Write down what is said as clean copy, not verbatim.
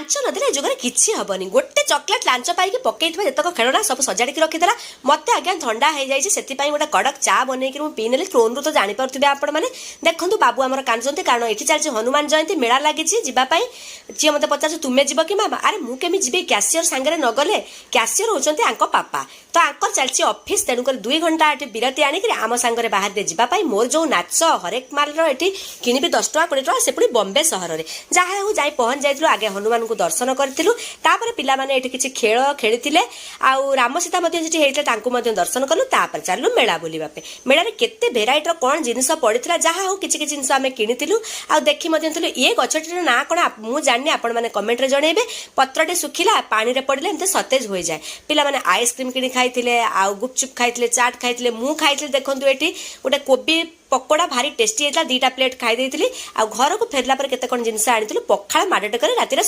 launch नदेले जुगरे किछि हबनी गोटे chocolate launch पाइक पकईथबा जतक खेलना सब सजाड़ी रखीदेला मत आज्ञा थंडा हो जाए से गोटे कड़क चा बनईक पी नेली ट्रोन तो जापे आपण मैंने देखूँ बाबू आमर कांदुंट कारण ये चलती हनुमान जयंती मेला लगी जीवाई जी मत पचार तुम्हें जीव कि मामा अरे मुझे जी क्यासीयर सांगे न गले क्यासीयर होती पापा तो आंकर चलती ऑफिस तेणुक 2 घंटा ये विरति आणिक आम सांगे बाहर दे जावाई मोर जो नाच हरेक माल ये किणवी 10 टका 20 टका से पुणी बॉम्बे सहर में जहाँ हो जाए पहुँच जाइलु आगे हनुमान को दर्शन करूँ पाने ये किसी खेल खेली आउ राम सीता होता दर्शन कलु चलु मेला बुलवा मेला केते भेराइटर कौन जिनस पड़ा जहाँ हो किसी जिनस आम किणु आ देखी ये गछटर ना कौन मुझे जानी आपण मैंने कमेंट रे जनइबे पत्रटे सुखिला पानी रे पड़े एमती सतेज हो जाए पिला माने आइसक्रीम किणी खाइथिले आ गुपचुप खाइथिले चाट खाइथिले मु खाइथिले देखंतु एठी गोटे कोबी पकोड़ा भारी टेस्टी होता 2टा प्लेट खाई देइथिली आ घर को फेरला पर केते कोन जिनस आनिथिलु पखाळ माडटे करे रातिर